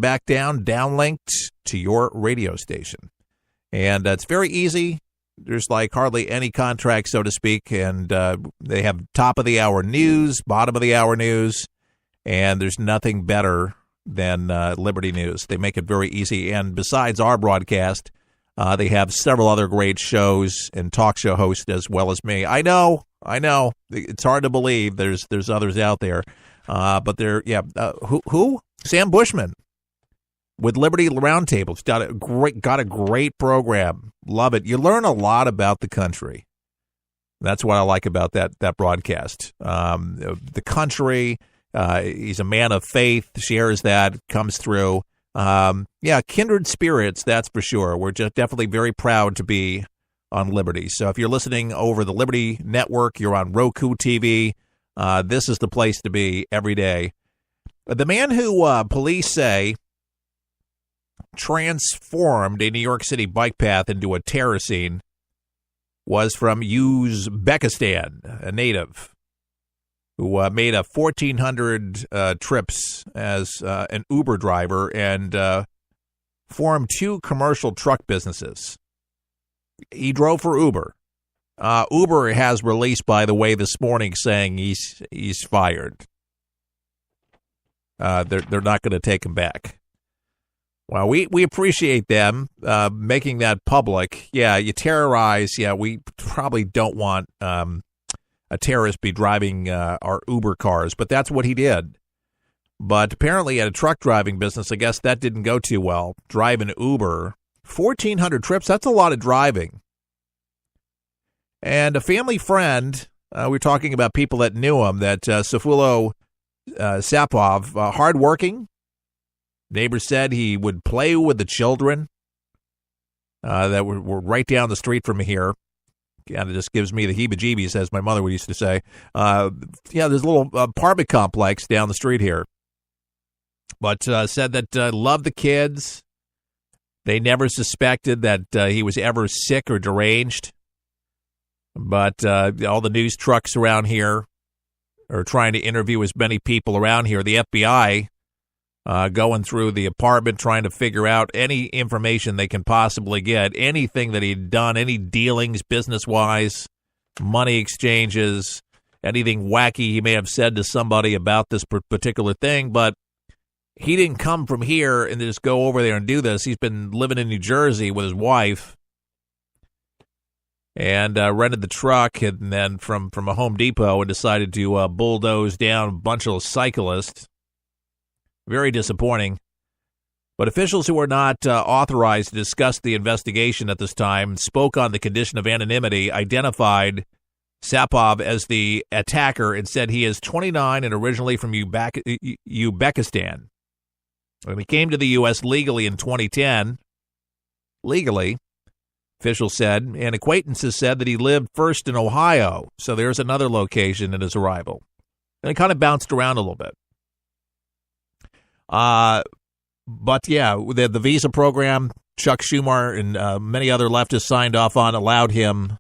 back down, downlinked to your radio station. And it's very easy. There's like hardly any contract, so to speak, and they have top-of-the-hour news, bottom-of-the-hour news, and there's nothing better than Liberty News. They make it very easy, and besides our broadcast, they have several other great shows and talk show hosts as well as me. I know. It's hard to believe there's others out there, but they're, who? Sam Bushman. With Liberty Roundtables, got a great program. Love it. You learn a lot about the country. That's what I like about that broadcast. The country. He's a man of faith. Shares that. Comes through. Kindred spirits. That's for sure. We're just definitely very proud to be on Liberty. So if you're listening over the Liberty Network, you're on Roku TV. This is the place to be every day. The man who police say transformed a New York City bike path into a terror scene was from Uzbekistan, a native who made a 1,400 trips as an Uber driver and formed 2 commercial truck businesses. He drove for Uber. Uber has released, by the way, this morning saying he's fired. They're not going to take him back. Well, we appreciate them making that public. Yeah, you terrorize. Yeah, we probably don't want a terrorist be driving our Uber cars, but that's what he did. But apparently at a truck driving business, I guess that didn't go too well. Driving Uber, 1,400 trips, that's a lot of driving. And a family friend, we're talking about people that knew him, that Sayfullo Sapov, hardworking. Neighbors said he would play with the children that were right down the street from here. Kind of just gives me the heebie-jeebies, as my mother used to say. There's a little apartment complex down the street here. But said that loved the kids. They never suspected that he was ever sick or deranged. But all the news trucks around here are trying to interview as many people around here. The FBI going through the apartment, trying to figure out any information they can possibly get, anything that he'd done, any dealings business-wise, money exchanges, anything wacky he may have said to somebody about this particular thing. But he didn't come from here and just go over there and do this. He's been living in New Jersey with his wife and rented the truck, and then from a Home Depot, and decided to bulldoze down a bunch of cyclists. Very disappointing. But officials who were not authorized to discuss the investigation at this time spoke on the condition of anonymity, identified Sapov as the attacker, and said he is 29 and originally from Uzbekistan. When he came to the U.S. legally in 2010, officials said, and acquaintances said that he lived first in Ohio. So there's another location in his arrival. And he kind of bounced around a little bit. But yeah, the visa program, Chuck Schumer and many other leftists signed off on, allowed him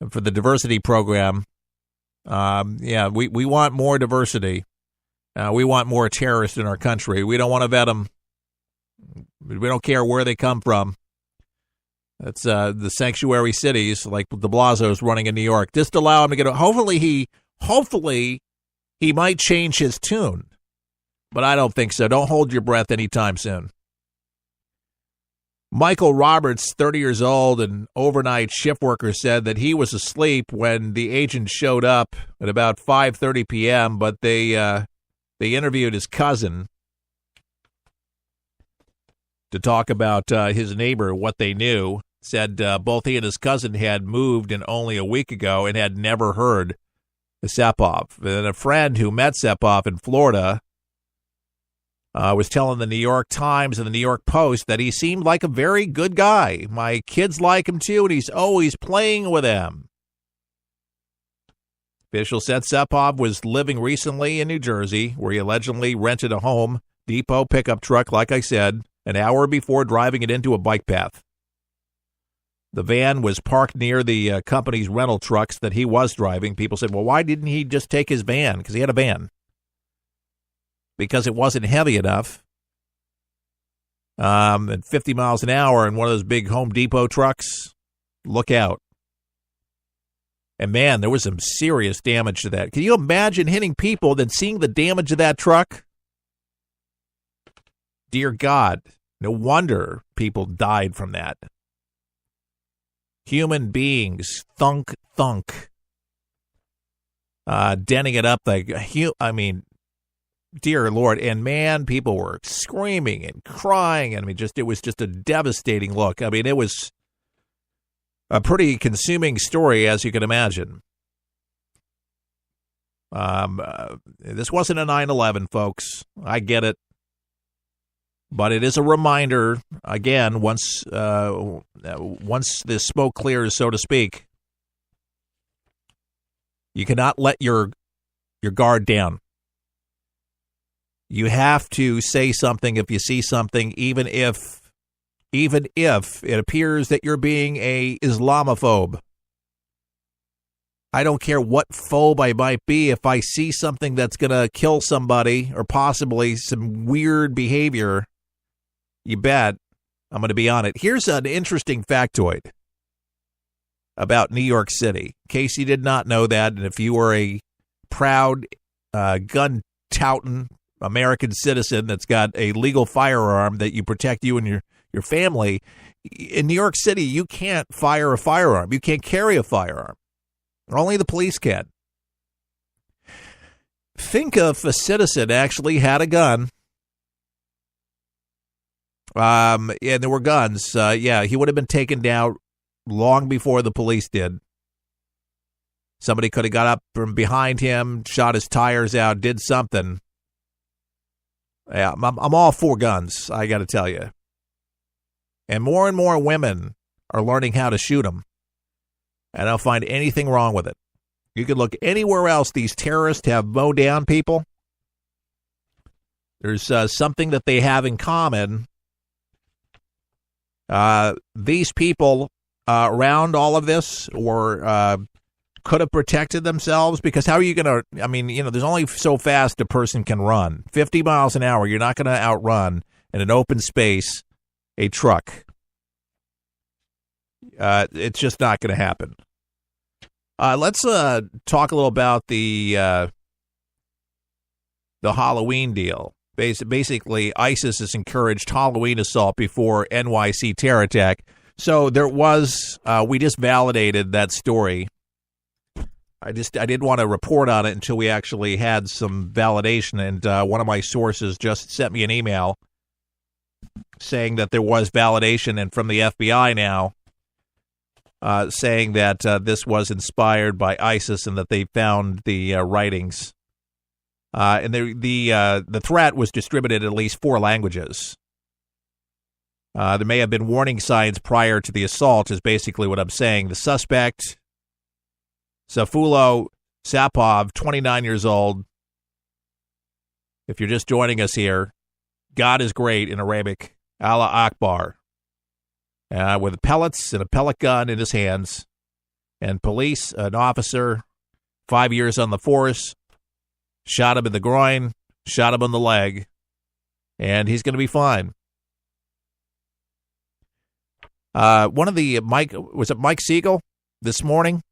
for the diversity program. We want more diversity. We want more terrorists in our country. We don't want to vet them. We don't care where they come from. That's the sanctuary cities like de Blasio's running in New York. Just allow him to get. Hopefully he might change his tune. But I don't think so. Don't hold your breath anytime soon. Michael Roberts, 30 years old and overnight shift worker, said that he was asleep when the agent showed up at about 5:30 p.m., but they interviewed his cousin to talk about his neighbor, what they knew. Said both he and his cousin had moved in only a week ago and had never heard of Sapov. And a friend who met Sapov in Florida was telling the New York Times and the New York Post that he seemed like a very good guy. My kids like him too, and he's always playing with them. Officials said Sapov was living recently in New Jersey, where he allegedly rented a Home Depot pickup truck, like I said, an hour before driving it into a bike path. The van was parked near the company's rental trucks that he was driving. People said, well, why didn't he just take his van? Because he had a van. Because it wasn't heavy enough. at 50 miles an hour in one of those big Home Depot trucks, look out. And man, there was some serious damage to that. Can you imagine hitting people, then seeing the damage of that truck? Dear God, no wonder people died from that. Human beings, thunk, thunk, denting it up like, dear Lord. And man, people were screaming and crying. And it was just a devastating look. It was a pretty consuming story, as you can imagine. This wasn't a 9/11, folks. I get it. But it is a reminder, again, once the smoke clears, so to speak, you cannot let your guard down. You have to say something if you see something, even if it appears that you're being a Islamophobe. I don't care what phobe I might be. If I see something that's going to kill somebody or possibly some weird behavior, you bet I'm going to be on it. Here's an interesting factoid about New York City, in case you did not know that. And if you were a proud gun-touting American citizen that's got a legal firearm that you protect you and your family, in New York City, you can't fire a firearm. You can't carry a firearm. Only the police can. Think if a citizen actually had a gun. And there were guns. He would have been taken down long before the police did. Somebody could have got up from behind him, shot his tires out, did something. Yeah, I'm all for guns, I got to tell you. And more women are learning how to shoot them. And I don't find anything wrong with it. You can look anywhere else these terrorists have mowed down people. There's something that they have in common. These people around all of this could have protected themselves, because how are you going to, there's only so fast a person can run. 50 miles an hour, you're not going to outrun in an open space a truck. It's just not going to happen. Let's talk a little about the Halloween deal. Basically, ISIS has encouraged Halloween assault before NYC terror attack. So there was, we just validated that story. I didn't want to report on it until we actually had some validation. And one of my sources just sent me an email saying that there was validation, and from the FBI now, saying that this was inspired by ISIS and that they found the writings. And the threat was distributed in at least 4 languages. There may have been warning signs prior to the assault, is basically what I'm saying. The suspect, Safulo Sapov, 29 years old. If you're just joining us here, God is great in Arabic, Allah Akbar. With pellets and a pellet gun in his hands. And police, an officer, 5 years on the force, shot him in the groin, shot him on the leg, and he's going to be fine. Mike Siegel this morning?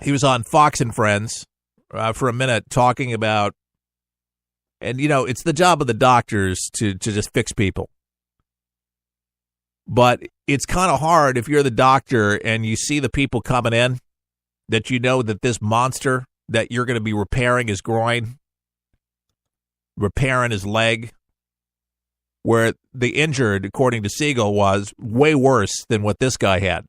He was on Fox and Friends for a minute talking about, and it's the job of the doctors to just fix people. But it's kind of hard if you're the doctor and you see the people coming in, that you know that this monster that you're going to be repairing his groin, repairing his leg, where the injured, according to Siegel, was way worse than what this guy had.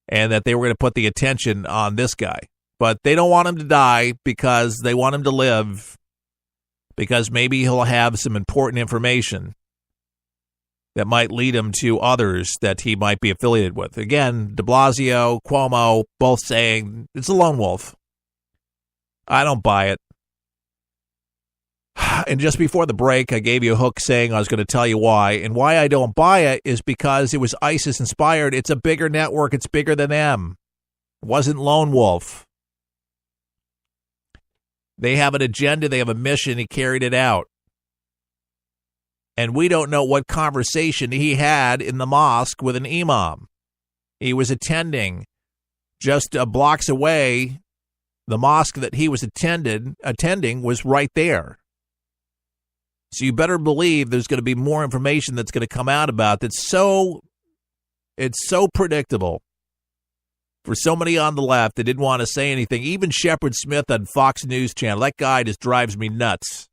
And that they were going to put the attention on this guy. But they don't want him to die because they want him to live, because maybe he'll have some important information that might lead him to others that he might be affiliated with. Again, de Blasio, Cuomo, both saying it's a lone wolf. I don't buy it. And just before the break, I gave you a hook saying I was going to tell you why. And why I don't buy it is because it was ISIS-inspired. It's a bigger network. It's bigger than them. It wasn't lone wolf. They have an agenda. They have a mission. He carried it out. And we don't know what conversation he had in the mosque with an imam. He was attending just blocks away. The mosque that he was attending was right there. So you better believe there's going to be more information that's going to come out about that. It's so predictable for so many on the left that didn't want to say anything. Even Shepard Smith on Fox News Channel, that guy just drives me nuts.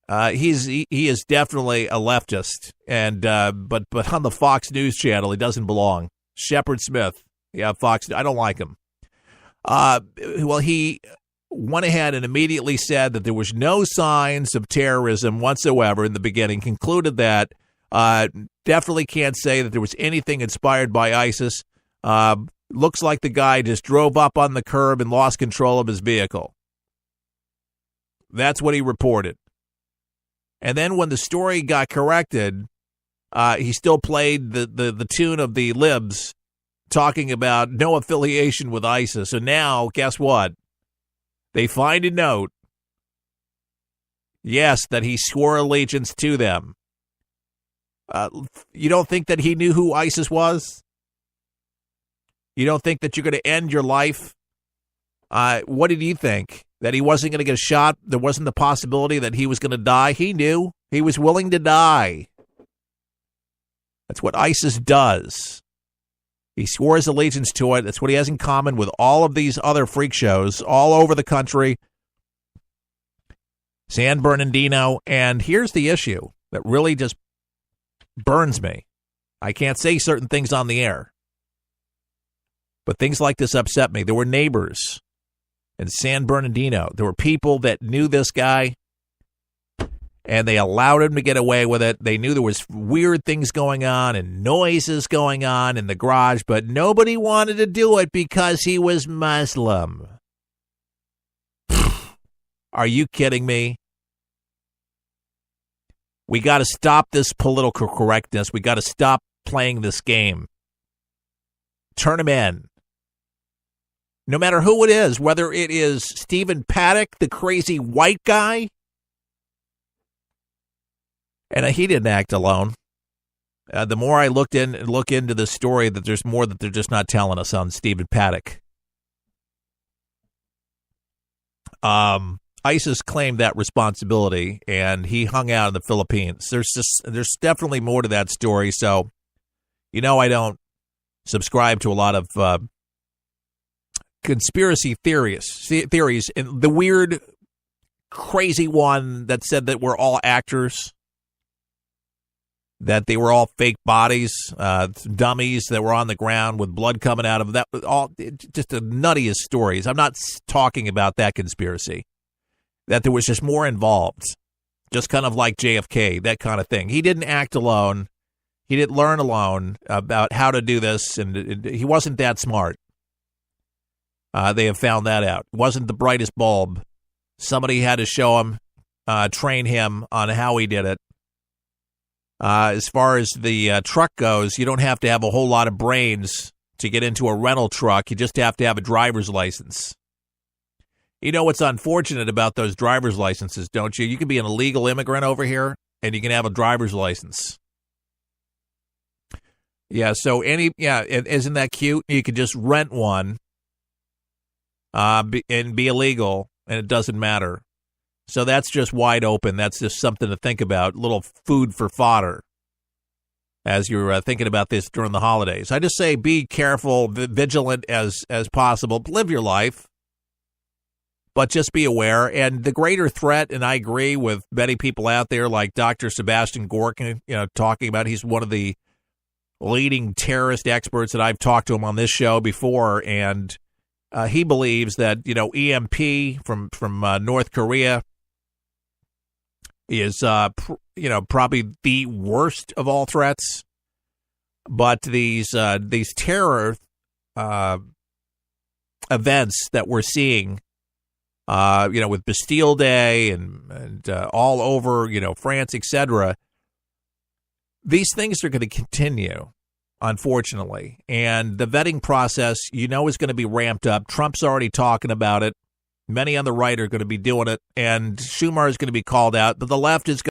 He is definitely a leftist, and but on the Fox News Channel, he doesn't belong. Shepard Smith, yeah, Fox. I don't like him. Well, he went ahead and immediately said that there was no signs of terrorism whatsoever in the beginning. Concluded that definitely can't say that there was anything inspired by ISIS. Looks like the guy just drove up on the curb and lost control of his vehicle. That's what he reported. And then when the story got corrected, he still played the tune of the libs talking about no affiliation with ISIS. So now, guess what? They find a note, yes, that he swore allegiance to them. You don't think that he knew who ISIS was? You don't think that you're going to end your life? What did he think? That he wasn't going to get shot? There wasn't the possibility that he was going to die? He knew. He was willing to die. That's what ISIS does. He swore his allegiance to it. That's what he has in common with all of these other freak shows all over the country. San Bernardino. And here's the issue that really just burns me. I can't say certain things on the air, but things like this upset me. There were neighbors in San Bernardino. There were people that knew this guy, and they allowed him to get away with it. They knew there was weird things going on and noises going on in the garage, but nobody wanted to do it because he was Muslim. Are you kidding me? We got to stop this political correctness. We got to stop playing this game. Turn him in. No matter who it is, whether it is Stephen Paddock, the crazy white guy, and he didn't act alone. The more I look into the story, that there's more that they're just not telling us on Stephen Paddock. ISIS claimed that responsibility, and he hung out in the Philippines. There's definitely more to that story. So, I don't subscribe to a lot of conspiracy theories, and the weird, crazy one that said that we're all actors, that they were all fake bodies, dummies that were on the ground with blood coming out of that. All just the nuttiest stories. I'm not talking about that conspiracy. That there was just more involved, just kind of like JFK, that kind of thing. He didn't act alone. He didn't learn alone about how to do this, and he wasn't that smart. They have found that out. It wasn't the brightest bulb. Somebody had to show him, train him on how he did it. As far as the truck goes, you don't have to have a whole lot of brains to get into a rental truck. You just have to have a driver's license. You know what's unfortunate about those driver's licenses, don't you? You can be an illegal immigrant over here, and you can have a driver's license. Yeah, so isn't that cute? You could just rent one and be illegal, and it doesn't matter. So that's just wide open. That's just something to think about, a little food for fodder as you're thinking about this during the holidays. I just say be careful, vigilant as possible. Live your life, but just be aware. And the greater threat, and I agree with many people out there like Dr. Sebastian Gorka, talking about, he's one of the leading terrorist experts that I've talked to him on this show before, and he believes that, EMP from North Korea is, probably the worst of all threats. But these terror events that we're seeing, with Bastille Day and all over, France, etc., these things are going to continue, unfortunately. And the vetting process, is going to be ramped up. Trump's already talking about it. Many on the right are going to be doing it. And Schumer is going to be called out. But the left is going